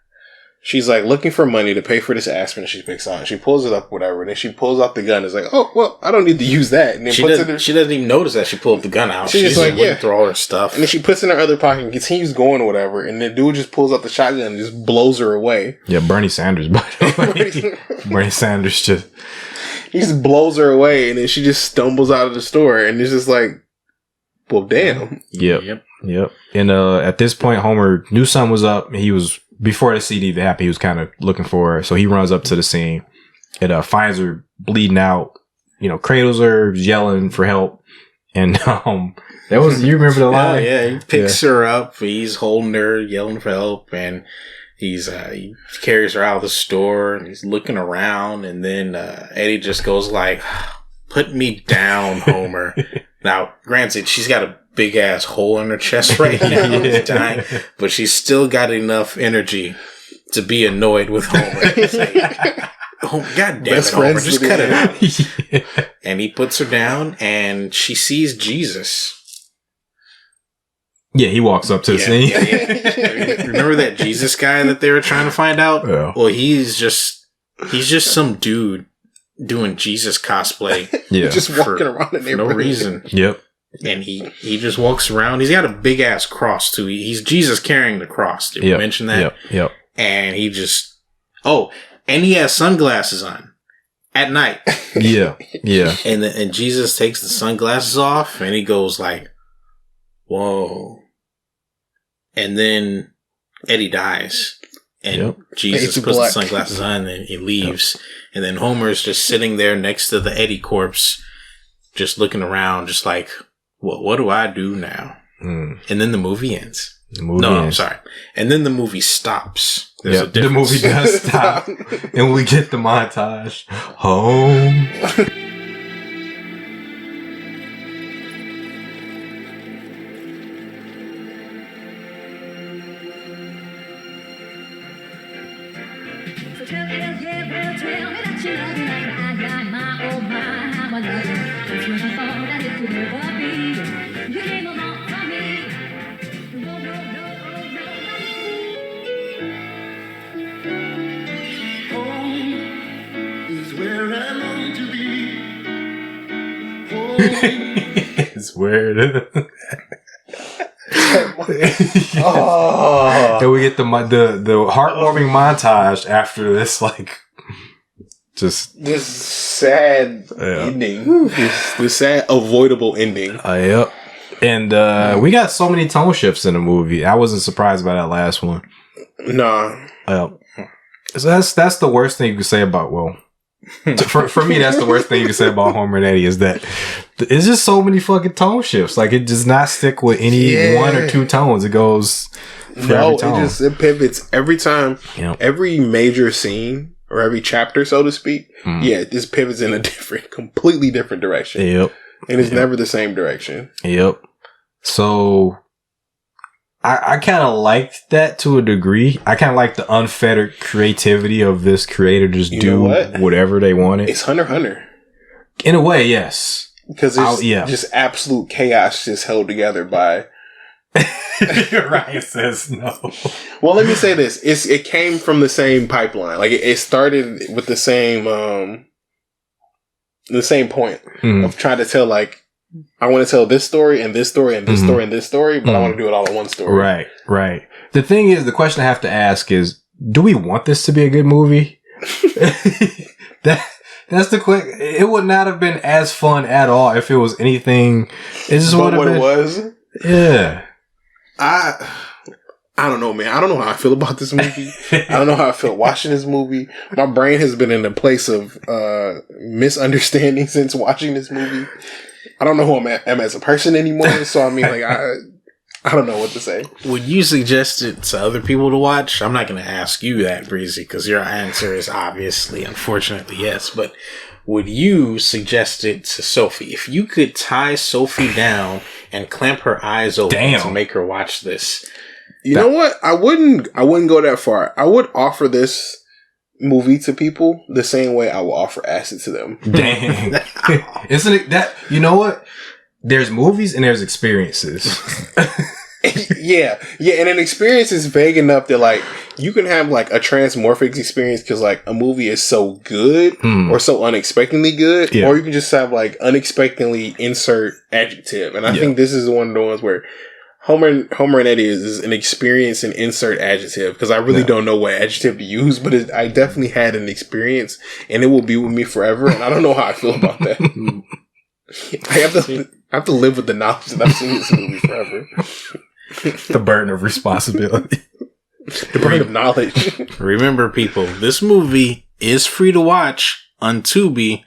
She's like looking for money to pay for this aspirin that she picks out. She pulls it up, whatever. And then she pulls out the gun. It's like, oh well, I don't need to use that. And then she doesn't even notice that she pulled the gun out. She's just like looking through all her stuff. And then she puts it in her other pocket and continues going or whatever. And the dude just pulls out the shotgun and just blows her away. Yeah, Bernie Sanders, by the way. Bernie Sanders he just blows her away, and then she just stumbles out of the store, and it's just like, well, damn. Yep. And at this point, Homer knew something was up. He was. Before the scene even happened, he was kind of looking for her. So he runs up to the scene and finds her bleeding out, cradles her, yelling for help. And that was, you remember the line? Yeah, he picks her up, he's holding her, yelling for help, and he carries her out of the store, and he's looking around, and then Eddie just goes like, put me down, Homer. Now, granted, she's got a big ass hole in her chest right now. She's dying, but she's still got enough energy to be annoyed with Homer. Like, oh, God damn it, Homer, just cut it out. And he puts her down, and she sees Jesus. Yeah, he walks up to the scene. Remember that Jesus guy that they were trying to find out? Yeah. Well, he's just some dude doing Jesus cosplay. Yeah, just walking around in for no reason. Yep. And he just walks around. He's got a big ass cross too. He's Jesus carrying the cross. Did we mention that? Yep. And he just and he has sunglasses on at night. Yeah. And Jesus takes the sunglasses off, and he goes like, "Whoa!" And then Eddie dies, and Jesus puts the sunglasses on, and he leaves. And then Homer's just sitting there next to the Eddie corpse, just looking around, just like, what do I do now? And then the movie ends. I'm sorry. And then the movie stops. There's a difference. The movie does stop. And we get the montage. Home. It's weird. Oh. And we get the heartwarming montage after this, like, just this sad ending. This sad avoidable ending. Yep. And we got so many tone shifts in the movie. I wasn't surprised by that last one. Nah. So that's the worst thing you can say about for me, that's the worst thing you can say about Homer and Eddie is that it's just so many fucking tone shifts. Like, it does not stick with any one or two tones. It goes for every tone. It pivots every time. Yep. Every major scene or every chapter, so to speak. This pivots in a completely different direction. Yep. And it's never the same direction. Yep. So I kind of liked that to a degree. I kind of like the unfettered creativity of this creator just do whatever they wanted. It's Hunter x Hunter. In a way, yes. Because it's just absolute chaos just held together by... Ryan says no. Well, let me say this. It came from the same pipeline. Like, it started with the same point of trying to tell, like, I want to tell this story and this story and this story and this story, but I want to do it all in one story. Right. The thing is, the question I have to ask is, do we want this to be a good movie? That's the quick. It would not have been as fun at all if it was anything. It just would have been. It was. Yeah. I don't know, man. I don't know how I feel about this movie. I don't know how I feel watching this movie. My brain has been in a place of misunderstanding since watching this movie. I don't know who I am as a person anymore. So, I mean, like, I don't know what to say. Would you suggest it to other people to watch? I'm not going to ask you that, Breezy, because your answer is obviously, unfortunately, yes. But would you suggest it to Sophie? If you could tie Sophie down and clamp her eyes open to make her watch this. You know what? I wouldn't go that far. I would offer this movie to people the same way I will offer acid to them. Dang. Isn't it that, you know what? There's movies and there's experiences. Yeah. And an experience is vague enough that, like, you can have, like, a transmorphic experience because, like, a movie is so good or so unexpectedly good, or you can just have, like, unexpectedly insert adjective. And I think this is one of the ones where Homer and Eddie is an experience and insert adjective, because I really don't know what adjective to use, but I definitely had an experience and it will be with me forever. And I don't know how I feel about that. I have to live with the knowledge that I've seen this movie forever. The burden of responsibility. The burden of knowledge. Remember, people, this movie is free to watch on Tubi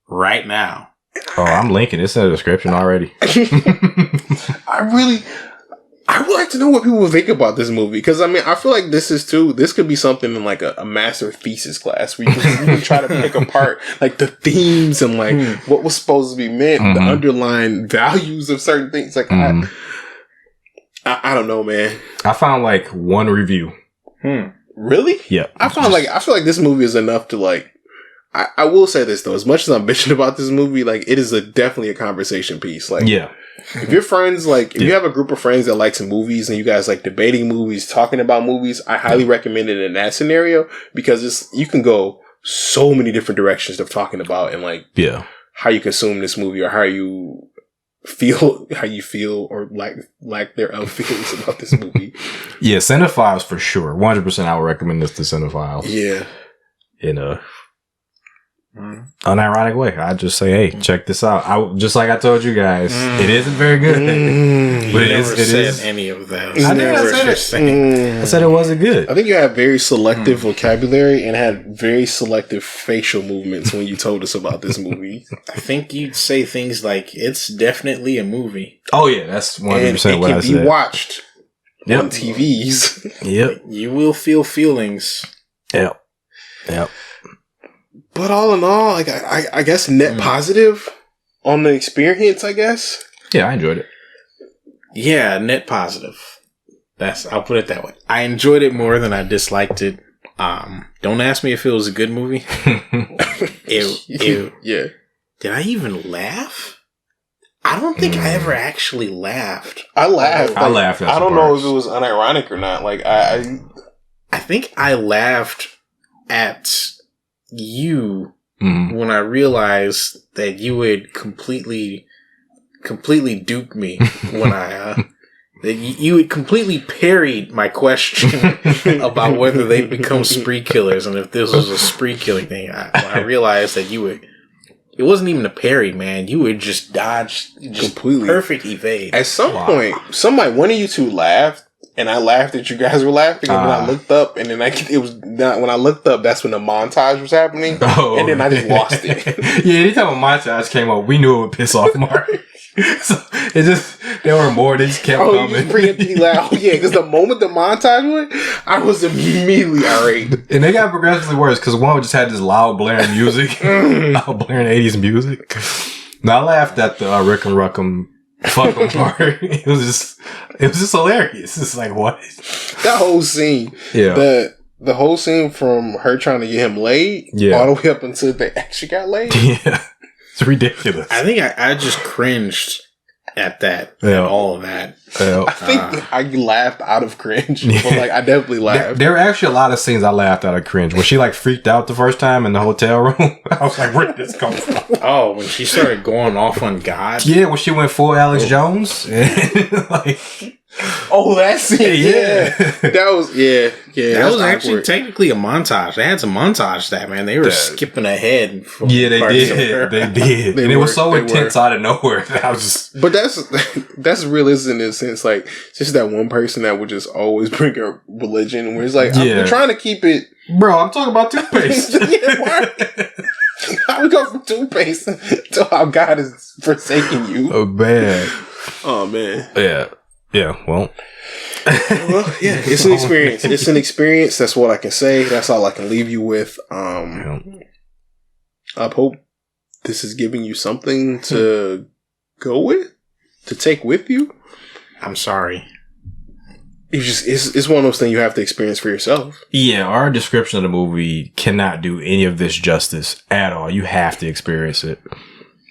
right now. Oh, I'm linking this in the description already. I would like to know what people think about this movie, because I mean, I feel like this could be something in, like, a master thesis class where you can try to pick apart, like, the themes and, like, what was supposed to be meant, the underlying values of certain things. Like, I don't know, man. I found, like, one review. Really? Yeah. I feel like this movie is enough to, like, I will say this though, as much as I'm bitching about this movie, like, it is definitely a conversation piece. Like, if your friends, like, if you have a group of friends that likes movies and you guys like debating movies, talking about movies, I highly recommend it in that scenario, because you can go so many different directions of talking about and, like, how you consume this movie or how you feel or like thereof feelings about this movie. Yeah, Cinephiles for sure. 100% I would recommend this to Cinephiles. Yeah. In a unironic way. I'd just say, hey, check this out. Just like I told you guys, it isn't very good. But it is any of that. I said it wasn't good. I think you have very selective vocabulary and had very selective facial movements when you told us about this movie. I think you'd say things like, it's definitely a movie. Oh yeah, that's 100% what I said. It can be watched on TVs. Yep. You will feel feelings. Yep. But all in all, like, I guess net positive on the experience, I guess. Yeah, I enjoyed it. Yeah, net positive. I'll put it that way. I enjoyed it more than I disliked it. Don't ask me if it was a good movie. Yeah. Did I even laugh? I don't think I ever actually laughed. I laughed. I laughed. I don't know if it was unironic or not. Like, I think I laughed at you when I realized that you would completely dupe me when I that you had completely parried my question about whether they become spree killers and if this was a spree killing thing. I realized that you would. It wasn't even a parry, man. You would just dodge, just completely perfect evade. At some point, one of you two laughed, and I laughed that you guys were laughing, and then I looked up, and then it was not, when I looked up, that's when the montage was happening, and then I just lost it. Yeah, anytime a montage came up, we knew it would piss off Mark. So it just, there were more, they just kept coming. Preemptively loud. Yeah, because the moment the montage went, I was immediately irate. And they got progressively worse, because one just had this loud blaring music, loud blaring 80s music. Now I laughed at the Rick and Ruckum fuck 'em part. It was just hilarious. It's like, what? That whole scene. Yeah. The whole scene from her trying to get him laid, all the way up until they actually got laid. Yeah. It's ridiculous. I think I just cringed at that, at all of that. I think I laughed out of cringe, but like I definitely laughed. There were actually a lot of scenes I laughed out of cringe. When she like freaked out the first time in the hotel room, I was like, "Where did this come from?" Oh, when she started going off on God. Yeah, when she went full Alex Jones, like. Oh, that scene. Yeah. That was That was actually technically a montage. They had to montage that, man. They were skipping ahead. Yeah, they did. They did. And it was so intense out of nowhere. I was just... But that's realistic in a sense. Like, just that one person that would just always bring up religion. Where it's like, I'm trying to keep it. Bro, I'm talking about toothpaste. How we go from toothpaste to how God is forsaking you? Oh, man. Oh, man. Yeah. Yeah, well, it's an experience. It's an experience. That's what I can say. That's all I can leave you with. I hope this is giving you something to go with, to take with you. I'm sorry. It's one of those things you have to experience for yourself. Yeah, our description of the movie cannot do any of this justice at all. You have to experience it.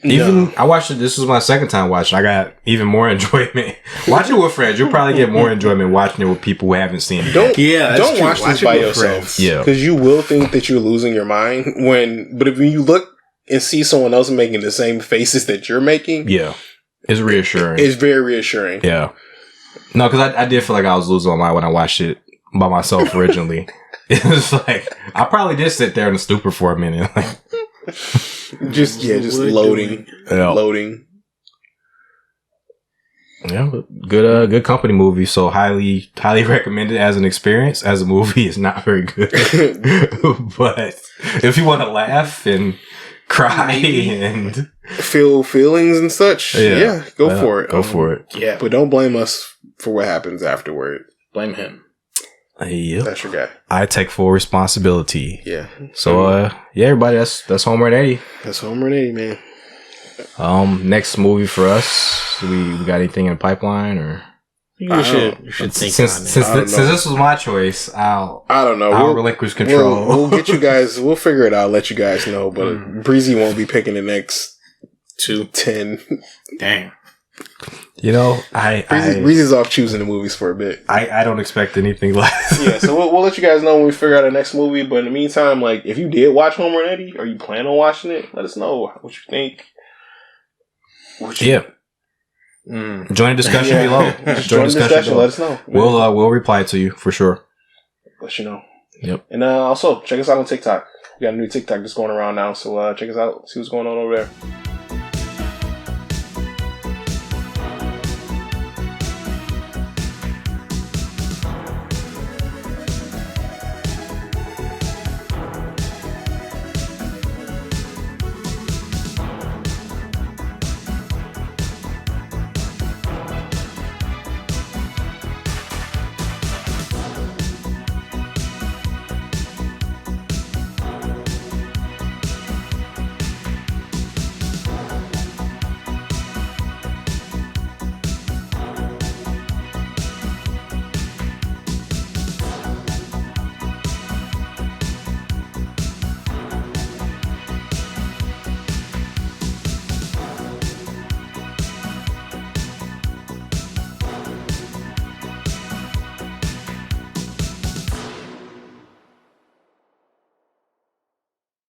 I watched it. This was my second time watching. I got even more enjoyment watching it with friends. You'll probably get more enjoyment watching it with people who haven't seen it. Don't watch this by yourself. Yeah, because you will think that you're losing your mind But if you look and see someone else making the same faces that you're making, it's reassuring. It's very reassuring. Yeah, no, because I did feel like I was losing my mind when I watched it by myself originally. It was like I probably did sit there in a stupor for a minute. Like, just loading. Yeah, good company movie. So highly recommended as an experience. As a movie, it's not very good, but if you want to laugh and cry and feel feelings and such, go for it. Go for it. Yeah, but don't blame us for what happens afterward. Blame him. Yep. That's your guy. I take full responsibility. Yeah. So everybody, that's Home Run 80. That's Home Run 80, man. Next movie for us. We got anything in the pipeline or? You should think on it. Since this was my choice, I don't know. I'll relinquish control. We'll get you guys. We'll figure it out. Let you guys know. But Breezy won't be picking the next 10. Dang. You know, Breezy's off choosing the movies for a bit. I don't expect anything less. Yeah, so we'll let you guys know when we figure out the next movie. But in the meantime, like if you did watch Home Run Eddie or you plan on watching it, let us know what you think. Join the discussion below. Join the discussion. Let us know. We'll reply to you for sure. Let you know. Yep. And also check us out on TikTok. We got a new TikTok that's going around now, so check us out. See what's going on over there.